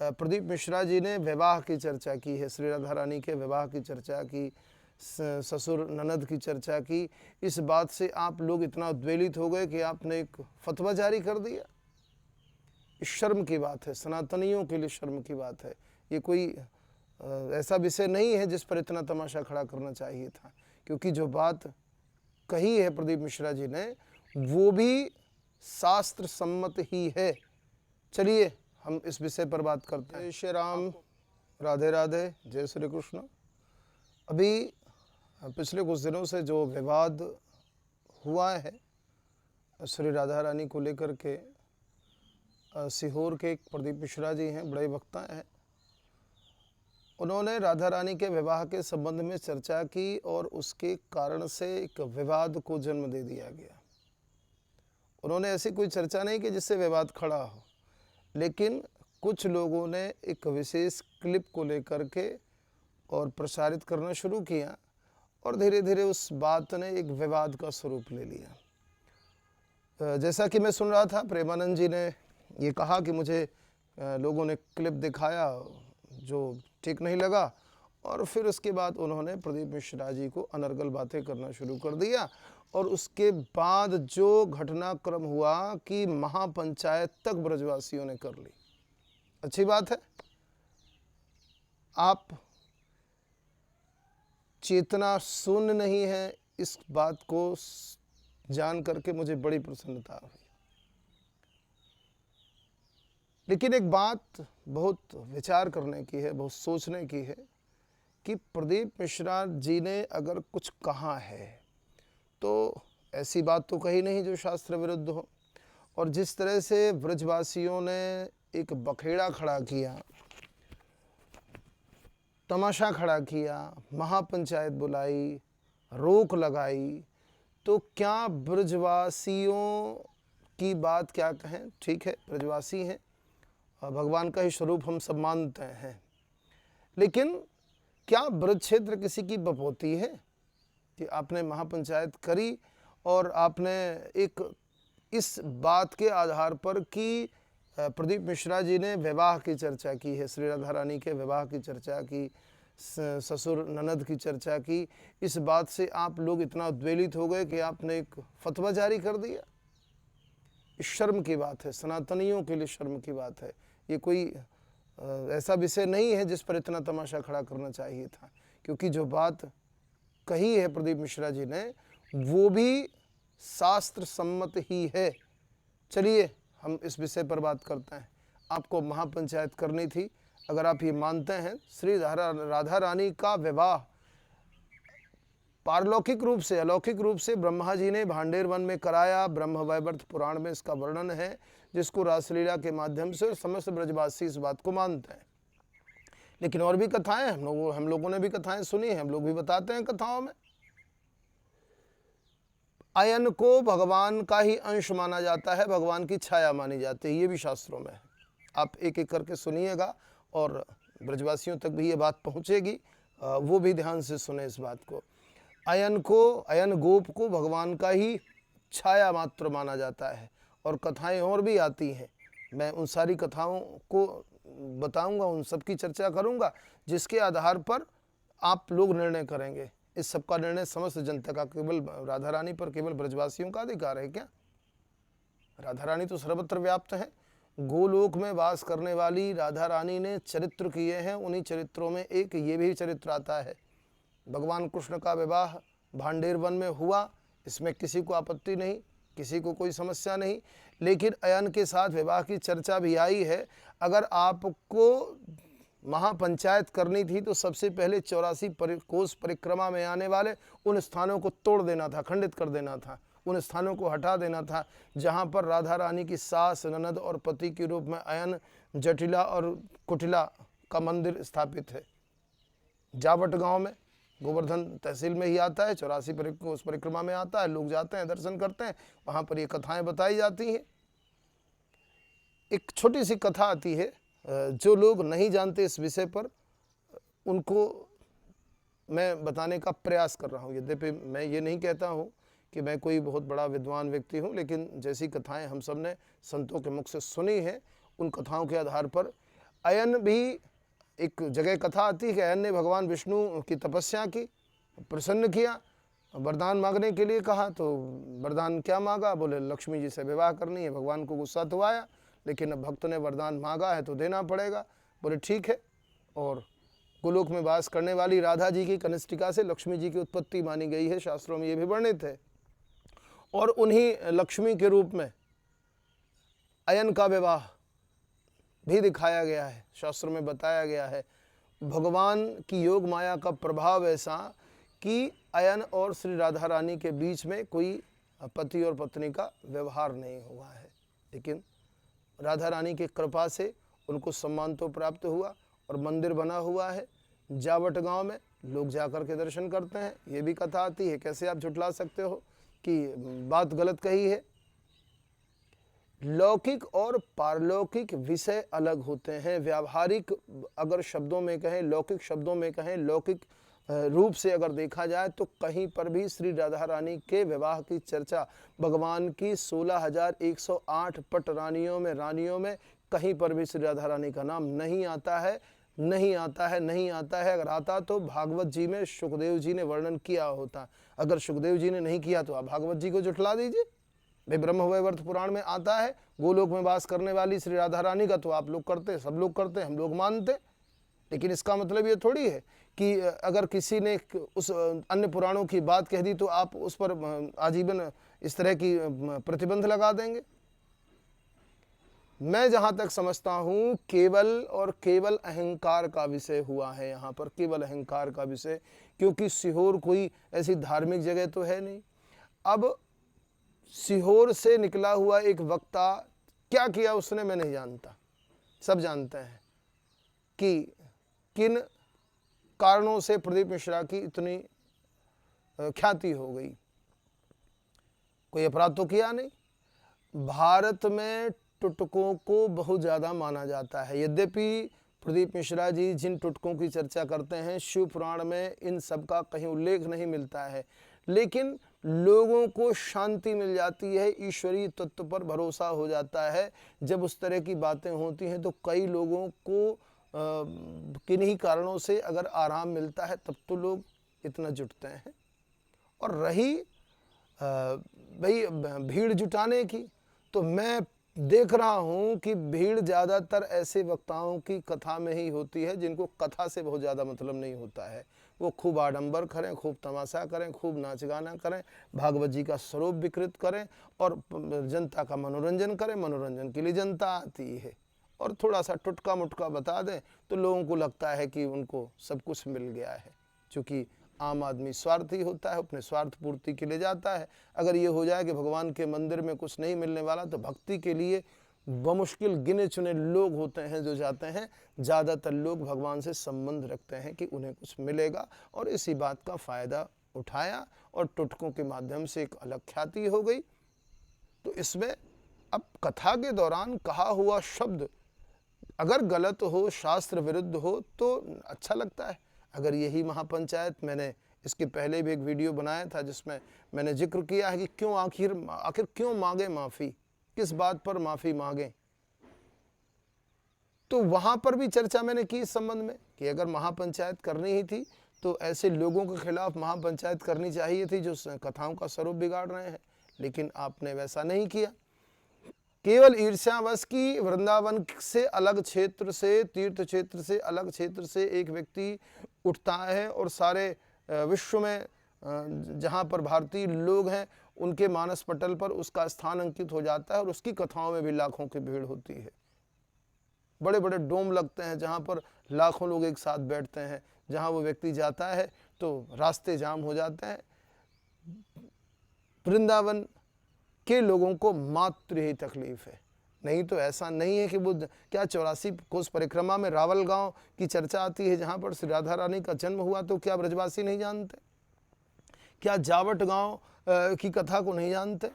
प्रदीप मिश्रा जी ने विवाह की चर्चा की है, श्री राधा रानी के विवाह की चर्चा की, ससुर ननद की चर्चा की। इस बात से आप लोग इतना उद्वेलित हो गए कि आपने एक फतवा जारी कर दिया। इस शर्म की बात है, सनातनियों के लिए शर्म की बात है। ये कोई ऐसा विषय नहीं है जिस पर इतना तमाशा खड़ा करना चाहिए था, क्योंकि जो बात कही है प्रदीप मिश्रा जी ने वो भी शास्त्र सम्मत ही है। चलिए हम इस विषय पर बात करते हैं। जय श्री राम, राधे राधे, जय श्री कृष्ण। अभी पिछले कुछ दिनों से जो विवाद हुआ है श्री राधा रानी को लेकर के, सीहोर के एक प्रदीप मिश्रा जी हैं, बड़े वक्ता हैं, उन्होंने राधा रानी के विवाह के संबंध में चर्चा की और उसके कारण से एक विवाद को जन्म दे दिया गया। उन्होंने ऐसी कोई चर्चा नहीं की जिससे विवाद खड़ा हो, लेकिन कुछ लोगों ने एक विशेष क्लिप को लेकर के और प्रसारित करना शुरू किया और धीरे धीरे उस बात ने एक विवाद का स्वरूप ले लिया। जैसा कि मैं सुन रहा था, प्रेमानंद जी ने ये कहा कि मुझे लोगों ने क्लिप दिखाया जो ठीक नहीं लगा, और फिर उसके बाद उन्होंने प्रदीप मिश्रा जी को अनर्गल बातें करना शुरू कर दिया। और उसके बाद जो घटनाक्रम हुआ कि महापंचायत तक ब्रजवासियों ने कर ली। अच्छी बात है, आप चेतना शून्य नहीं है, इस बात को जान करके मुझे बड़ी प्रसन्नता हुई। लेकिन एक बात बहुत विचार करने की है, बहुत सोचने की है कि प्रदीप मिश्रा जी ने अगर कुछ कहा है तो ऐसी बात तो कही नहीं जो शास्त्र विरुद्ध हो। और जिस तरह से ब्रजवासियों ने एक बखेड़ा खड़ा किया, तमाशा खड़ा किया, महापंचायत बुलाई, रोक लगाई, तो क्या ब्रजवासियों की बात क्या कहें। ठीक है, ब्रजवासी हैं, भगवान का ही स्वरूप हम सब मानते हैं, लेकिन क्या ब्रज क्षेत्र किसी की बपौती है कि आपने महापंचायत करी और आपने एक इस बात के आधार पर कि प्रदीप मिश्रा जी ने विवाह की चर्चा की है, श्री राधा रानी के विवाह की चर्चा की, ससुर ननद की चर्चा की। इस बात से आप लोग इतना उद्वेलित हो गए कि आपने एक फतवा जारी कर दिया। इस शर्म की बात है, सनातनियों के लिए शर्म की बात है। ये कोई ऐसा विषय नहीं है जिस पर इतना तमाशा खड़ा करना चाहिए था, क्योंकि जो बात कही है प्रदीप मिश्रा जी ने वो भी शास्त्र सम्मत ही है। चलिए हम इस विषय पर बात करते हैं। आपको महापंचायत करनी थी, अगर आप ये मानते हैं श्री राधा रानी का विवाह पारलौकिक रूप से, अलौकिक रूप से ब्रह्मा जी ने भांडेर वन में कराया। ब्रह्म वैवर्त पुराण में इसका वर्णन है, जिसको रासलीला के माध्यम से समस्त ब्रजवासी इस बात को मानते हैं। लेकिन और भी कथाएं हम लोगों ने भी कथाएं सुनी हैं, हम लोग भी बताते हैं कथाओं में। अयन को भगवान का ही अंश माना जाता है, भगवान की छाया मानी जाती है, ये भी शास्त्रों में है। आप एक एक करके सुनिएगा और ब्रजवासियों तक भी ये बात पहुँचेगी, वो भी ध्यान से सुने इस बात को। अयन गोप को भगवान का ही छाया मात्र माना जाता है। और कथाएं और भी आती हैं, मैं उन सारी कथाओं को बताऊंगा, उन सब की चर्चा करूंगा, जिसके आधार पर आप लोग निर्णय करेंगे। इस सब का निर्णय समस्त जनता का, केवल राधा रानी पर केवल ब्रजवासियों का अधिकार है क्या? राधा रानी तो सर्वत्र व्याप्त है। गोलोक में वास करने वाली राधा रानी ने चरित्र किए हैं, उन्हीं चरित्रों में एक ये भी चरित्र आता है। भगवान कृष्ण का विवाह भांडेर वन में हुआ, इसमें किसी को आपत्ति नहीं, किसी को कोई समस्या नहीं। लेकिन अयन के साथ विवाह की चर्चा भी आई है। अगर आपको महापंचायत करनी थी तो सबसे पहले 84 कोस परिक्रमा में आने वाले उन स्थानों को तोड़ देना था, खंडित कर देना था, उन स्थानों को हटा देना था जहाँ पर राधा रानी की सास, ननद और पति के रूप में अयन, जटिला और कुटिला का मंदिर स्थापित है। जावट गांव में, गोवर्धन तहसील में ही आता है, 84 कोस परिक्रमा में आता है। लोग जाते हैं, दर्शन करते हैं, वहाँ पर ये कथाएं बताई जाती हैं। एक छोटी सी कथा आती है, जो लोग नहीं जानते इस विषय पर उनको मैं बताने का प्रयास कर रहा हूँ। यद्यपि मैं ये नहीं कहता हूँ कि मैं कोई बहुत बड़ा विद्वान व्यक्ति हूँ, लेकिन जैसी कथाएं हम सब ने संतों के मुख से सुनी हैं, उन कथाओं के आधार पर अयन भी एक जगह कथा आती है कि अयन ने भगवान विष्णु की तपस्या की, प्रसन्न किया, वरदान मांगने के लिए कहा। तो वरदान क्या मांगा? बोले लक्ष्मी जी से विवाह करनी है। भगवान को गुस्सा तो आया, लेकिन अब भक्त ने वरदान मांगा है तो देना पड़ेगा। बोले ठीक है। और गोलोक में वास करने वाली राधा जी की कनिष्ठिका से लक्ष्मी जी की उत्पत्ति मानी गई है, शास्त्रों में ये भी वर्णित है। और उन्हीं लक्ष्मी के रूप में अयन का विवाह भी दिखाया गया है, शास्त्रों में बताया गया है। भगवान की योग माया का प्रभाव ऐसा कि अयन और श्री राधा रानी के बीच में कोई पति और पत्नी का व्यवहार नहीं हुआ है, लेकिन राधा रानी की कृपा से उनको सम्मान तो प्राप्त हुआ और मंदिर बना हुआ है जावट गांव में। लोग जाकर के दर्शन करते हैं। ये भी कथा आती है, कैसे आप झुठला सकते हो कि बात गलत कही है। लौकिक और पारलौकिक विषय अलग होते हैं। व्यावहारिक अगर शब्दों में कहें, लौकिक शब्दों में कहें, लौकिक रूप से अगर देखा जाए तो कहीं पर भी श्री राधा रानी के विवाह की चर्चा भगवान की 16,108 पट रानियों में कहीं पर भी श्री राधा रानी का नाम नहीं आता है, नहीं आता है, नहीं आता है। अगर आता तो भागवत जी में सुखदेव जी ने वर्णन किया होता। अगर सुखदेव जी ने नहीं किया तो आप भागवत जी को जुटला दीजिए। भाई ब्रह्मवैवर्त पुराण में आता है गोलोक में वास करने वाली श्री राधा रानी का, तो आप लोग करते, सब लोग करते, हम लोग मानते। लेकिन इसका मतलब ये थोड़ी है कि अगर किसी ने उस अन्य पुराणों की बात कह दी तो आप उस पर आजीवन इस तरह की प्रतिबंध लगा देंगे। मैं जहां तक समझता हूं केवल और केवल अहंकार का विषय हुआ है यहाँ पर, केवल अहंकार का विषय, क्योंकि सीहोर कोई ऐसी धार्मिक जगह तो है नहीं। अब सीहोर से निकला हुआ एक वक्ता क्या किया उसने मैं नहीं जानता, सब जानते हैं कि किन कारणों से प्रदीप मिश्रा की इतनी ख्याति हो गई। कोई अपराध तो किया नहीं। भारत में टुटकों को बहुत ज़्यादा माना जाता है। यद्यपि प्रदीप मिश्रा जी जिन टुटकों की चर्चा करते हैं शिव पुराण में इन सब का कहीं उल्लेख नहीं मिलता है, लेकिन लोगों को शांति मिल जाती है, ईश्वरीय तत्व पर भरोसा हो जाता है। जब उस तरह की बातें होती हैं तो कई लोगों को किन्हीं कारणों से अगर आराम मिलता है तब तो लोग इतना जुटते हैं। और रही भाई भीड़ जुटाने की, तो मैं देख रहा हूं कि भीड़ ज़्यादातर ऐसे वक्ताओं की कथा में ही होती है जिनको कथा से बहुत ज़्यादा मतलब नहीं होता है। वो खूब आडंबर करें, खूब तमाशा करें, खूब नाच गाना करें, भागवत जी का स्वरूप विकृत करें और जनता का मनोरंजन करें। मनोरंजन के लिए जनता आती है और थोड़ा सा टुटका मुटका बता दें तो लोगों को लगता है कि उनको सब कुछ मिल गया है। चूँकि आम आदमी स्वार्थी होता है, अपने स्वार्थ पूर्ति के लिए जाता है। अगर ये हो जाए कि भगवान के मंदिर में कुछ नहीं मिलने वाला, तो भक्ति के लिए बमुश्किल गिने चुने लोग होते हैं जो जाते हैं। ज़्यादातर लोग भगवान से संबंध रखते हैं कि उन्हें कुछ मिलेगा, और इसी बात का फ़ायदा उठाया और टुटकों के माध्यम से एक अलग ख्याति हो गई। तो इसमें अब कथा के दौरान कहा हुआ शब्द अगर गलत हो, शास्त्र विरुद्ध हो, तो अच्छा लगता है। अगर यही महापंचायत, मैंने इसके पहले भी एक वीडियो बनाया था जिसमें मैंने जिक्र किया है कि क्यों आखिर क्यों मांगे माफ़ी, किस बात पर माफ़ी मांगे, तो वहाँ पर भी चर्चा मैंने की इस संबंध में कि अगर महापंचायत करनी ही थी तो ऐसे लोगों के खिलाफ महापंचायत करनी चाहिए थी जो कथाओं का स्वरूप बिगाड़ रहे हैं, लेकिन आपने वैसा नहीं किया। केवल ईर्ष्यावश की वृंदावन से अलग क्षेत्र से, तीर्थ क्षेत्र से अलग क्षेत्र से एक व्यक्ति उठता है और सारे विश्व में जहाँ पर भारतीय लोग हैं उनके मानस पटल पर उसका स्थान अंकित हो जाता है और उसकी कथाओं में भी लाखों की भीड़ होती है। बड़े बड़े डोम लगते हैं जहाँ पर लाखों लोग एक साथ बैठते हैं। जहाँ वो व्यक्ति जाता है तो रास्ते जाम हो जाते हैं। वृंदावन के लोगों को मात्र ही तकलीफ है, नहीं तो ऐसा नहीं है कि वो क्या 84 कोस परिक्रमा में रावल गांव की चर्चा आती है जहाँ पर श्री राधा रानी का जन्म हुआ, तो क्या ब्रजवासी नहीं जानते? क्या जावट गांव की कथा को नहीं जानते?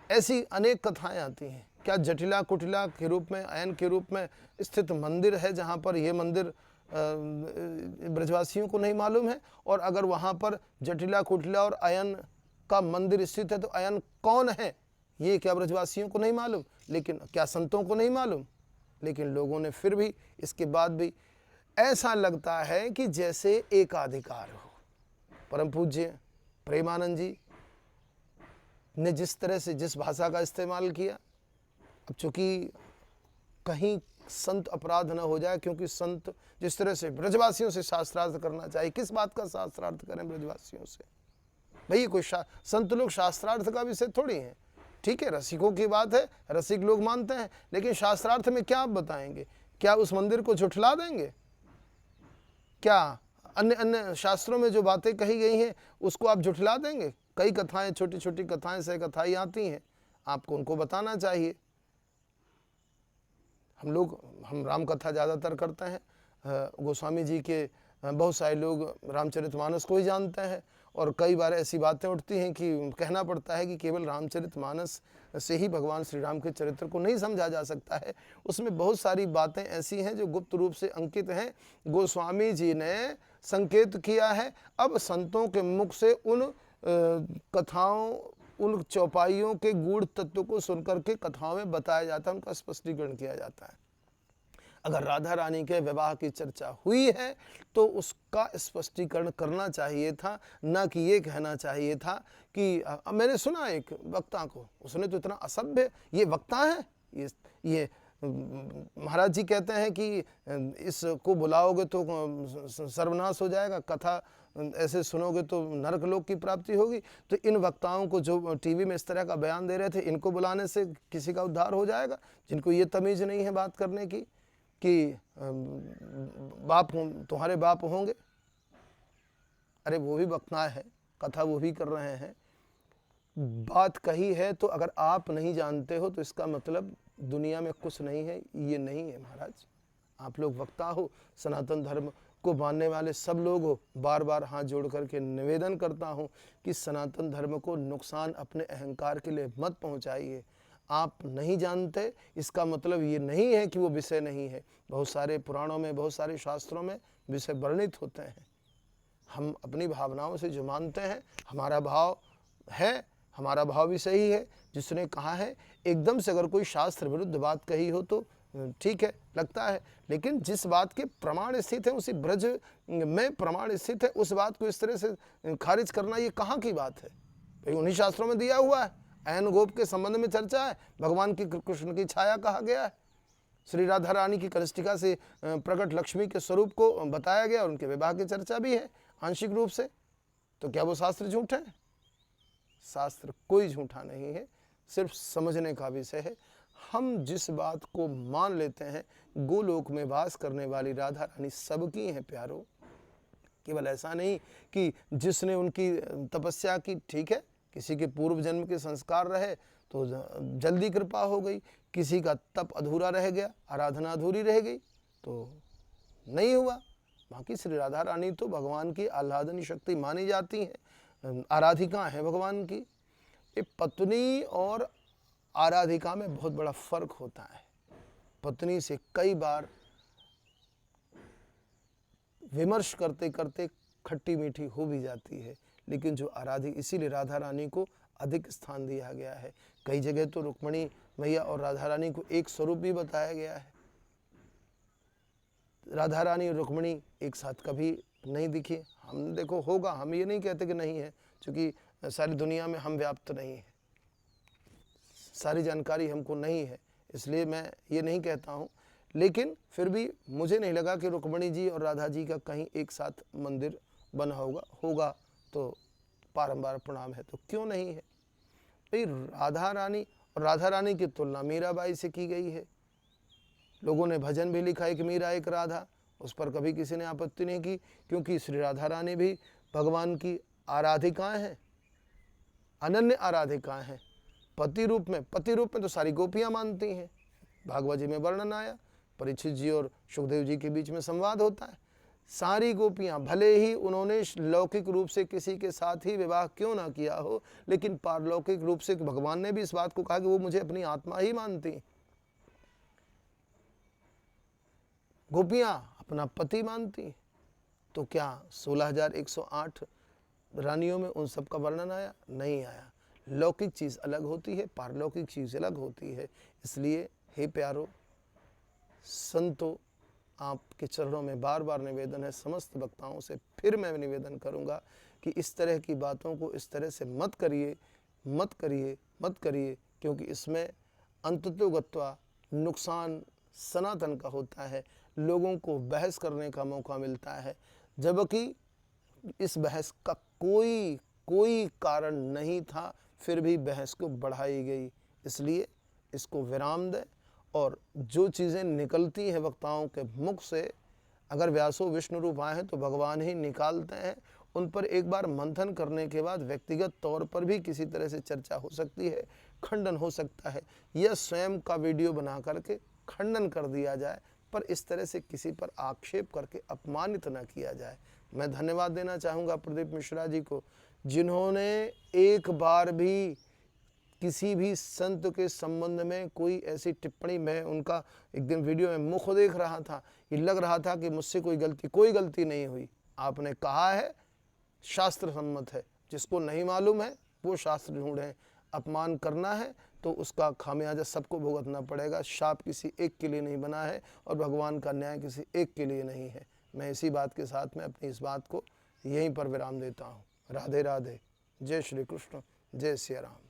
ऐसी अनेक कथाएं आती हैं। क्या जटिला कुटिला के रूप में, अयन के रूप में स्थित मंदिर है जहाँ पर यह मंदिर ब्रजवासियों को नहीं मालूम है? और अगर वहाँ पर जटिला कुटिला और अयन का मंदिर स्थित है तो अयन कौन है ये क्या ब्रजवासियों को नहीं मालूम? लेकिन क्या संतों को नहीं मालूम? लेकिन लोगों ने फिर भी इसके बाद भी ऐसा लगता है कि जैसे एकाधिकार हो। परम पूज्य प्रेमानंद जी ने जिस तरह से जिस भाषा का इस्तेमाल किया, अब चूंकि कहीं संत अपराध न हो जाए, क्योंकि संत जिस तरह से ब्रजवासियों से शास्त्रार्थ करना चाहिए, किस बात का शास्त्रार्थ करें ब्रजवासियों से? भई कोई संत लोग शास्त्रार्थ का विषय थोड़ी है। ठीक है, रसिकों की बात है, रसिक लोग मानते हैं, लेकिन शास्त्रार्थ में क्या आप बताएंगे? क्या उस मंदिर को झुठला देंगे? क्या अन्य अन्य शास्त्रों में जो बातें कही गई हैं उसको आप झुठला देंगे? कई कथाएं, छोटी छोटी कथाएं से कथाएं आती हैं, आपको उनको बताना चाहिए। हम राम कथा ज़्यादातर करते हैं, गोस्वामी जी के बहुत सारे लोग रामचरितमानस को ही जानते हैं, और कई बार ऐसी बातें उठती हैं कि कहना पड़ता है कि केवल रामचरितमानस से ही भगवान श्री राम के चरित्र को नहीं समझा जा सकता है। उसमें बहुत सारी बातें ऐसी हैं जो गुप्त रूप से अंकित हैं, गोस्वामी जी ने संकेत किया है। अब संतों के मुख से उन कथाओं, उन चौपाइयों के गूढ़ तत्व को सुनकर के कथाओं में बताया जाता है, उनका स्पष्टीकरण किया जाता है। अगर राधा रानी के विवाह की चर्चा हुई है तो उसका स्पष्टीकरण करना चाहिए था, ना कि ये कहना चाहिए था कि मैंने सुना एक वक्ता को, उसने तो इतना असभ्य, ये वक्ता है, ये महाराज जी कहते हैं कि इसको बुलाओगे तो सर्वनाश हो जाएगा, कथा ऐसे सुनोगे तो नरक लोक की प्राप्ति होगी। तो इन वक्ताओं को जो टीवी में इस तरह का बयान दे रहे थे, इनको बुलाने से किसी का उद्धार हो जाएगा? जिनको ये तमीज नहीं है बात करने की कि बाप तुम्हारे बाप होंगे, अरे वो भी वक्ता है, कथा वो भी कर रहे हैं, बात कही है, तो अगर आप नहीं जानते हो तो इसका मतलब दुनिया में कुछ नहीं है, ये नहीं है महाराज। आप लोग वक्ता हो, सनातन धर्म को मानने वाले सब लोग हो, बार बार हाथ जोड़ करके निवेदन करता हूँ कि सनातन धर्म को नुकसान अपने अहंकार के लिए मत पहुँचाइए। आप नहीं जानते इसका मतलब ये नहीं है कि वो विषय नहीं है। बहुत सारे पुराणों में, बहुत सारे शास्त्रों में विषय वर्णित होते हैं। हम अपनी भावनाओं से जो मानते हैं, हमारा भाव है, हमारा भाव भी सही है। जिसने कहा है, एकदम से अगर कोई शास्त्र विरुद्ध बात कही हो तो ठीक है, लगता है, लेकिन जिस बात के प्रमाण स्थित है, उसी ब्रज में प्रमाण स्थित है, उस बात को इस तरह से खारिज करना ये कहाँ की बात है? भाई उन्हीं शास्त्रों में दिया हुआ है, ऐन गोप के संबंध में चर्चा है, भगवान की कृष्ण की छाया कहा गया है, श्री राधा रानी की कनिष्ठिका से प्रकट लक्ष्मी के स्वरूप को बताया गया, और उनके विवाह की चर्चा भी है आंशिक रूप से। तो क्या वो शास्त्र झूठ है? शास्त्र कोई झूठा नहीं है, सिर्फ समझने का विषय है। हम जिस बात को मान लेते हैं, गोलोक में वास करने वाली राधा रानी सबकी हैं प्यारो। केवल ऐसा नहीं कि जिसने उनकी तपस्या की, ठीक है, किसी के पूर्व जन्म के संस्कार रहे तो जल्दी कृपा हो गई, किसी का तप अधूरा रह गया, आराधना अधूरी रह गई तो नहीं हुआ। बाकी श्री राधा रानी तो भगवान की आह्लादनी शक्ति मानी जाती हैं, आराधिका है भगवान की। ये पत्नी और आराधिका में बहुत बड़ा फर्क होता है। पत्नी से कई बार विमर्श करते करते खट्टी मीठी हो भी जाती है, लेकिन जो इसीलिए राधा रानी को अधिक स्थान दिया गया है। कई जगह तो रुक्मिणी मैया और राधा रानी को एक स्वरूप भी बताया गया है। राधा रानी और रुक्मिणी एक साथ कभी नहीं दिखी। हम देखो होगा, हम ये नहीं कहते कि नहीं है, क्योंकि सारी दुनिया में हम व्याप्त नहीं है, सारी जानकारी हमको नहीं है, इसलिए मैं ये नहीं कहता हूँ। लेकिन फिर भी मुझे नहीं लगा कि रुक्मिणी जी और राधा जी का कहीं एक साथ मंदिर बना होगा तो बारंबार प्रणाम है, तो क्यों नहीं है भाई। राधा रानी की तुलना मीराबाई से की गई है। लोगों ने भजन भी लिखा है कि मीरा एक राधा, उस पर कभी किसी ने आपत्ति नहीं की, क्योंकि श्री राधा रानी भी भगवान की आराधिकाएं हैं, अनन्य आराधिकाएं हैं। पति रूप में तो सारी गोपियां मानती हैं। भागवत जी में वर्णन आया, परीक्षित जी और सुखदेव जी के बीच में संवाद होता है। सारी गोपियां, भले ही उन्होंने लौकिक रूप से किसी के साथ ही विवाह क्यों ना किया हो, लेकिन पारलौकिक रूप से भगवान ने भी इस बात को कहा कि वो मुझे अपनी आत्मा ही मानती। गोपियां अपना पति मानती। तो क्या 16,108 रानियों में उन सब का वर्णन आया? नहीं आया। लौकिक चीज अलग होती है, पारलौकिक चीज अलग होती है। इसलिए हे प्यारो, संतों, आपके चरणों में बार बार निवेदन है, समस्त वक्ताओं से फिर मैं निवेदन करूंगा कि इस तरह की बातों को इस तरह से मत करिए, मत करिए, मत करिए, क्योंकि इसमें अंततोगत्वा नुकसान सनातन का होता है। लोगों को बहस करने का मौका मिलता है, जबकि इस बहस का कोई कारण नहीं था, फिर भी बहस को बढ़ाई गई। इसलिए इसको विराम दें, और जो चीज़ें निकलती हैं वक्ताओं के मुख से, अगर व्यासो विष्णु रूप आए हैं तो भगवान ही निकालते हैं। उन पर एक बार मंथन करने के बाद व्यक्तिगत तौर पर भी किसी तरह से चर्चा हो सकती है, खंडन हो सकता है, या स्वयं का वीडियो बना करके खंडन कर दिया जाए, पर इस तरह से किसी पर आक्षेप करके अपमानित न किया जाए। मैं धन्यवाद देना चाहूँगा प्रदीप मिश्रा जी को, जिन्होंने एक बार भी किसी भी संत के संबंध में कोई ऐसी टिप्पणी, मैं उनका एक दिन वीडियो में मुख देख रहा था, ये लग रहा था कि मुझसे कोई गलती नहीं हुई। आपने कहा है, शास्त्र सम्मत है, जिसको नहीं मालूम है वो शास्त्र ढूंढे। अपमान करना है तो उसका खामियाजा सबको भुगतना पड़ेगा। शाप किसी एक के लिए नहीं बना है, और भगवान का न्याय किसी एक के लिए नहीं है। मैं इसी बात के साथ में अपनी इस बात को यहीं पर विराम देता हूँ। राधे राधे, जय श्री कृष्ण, जय सिया राम।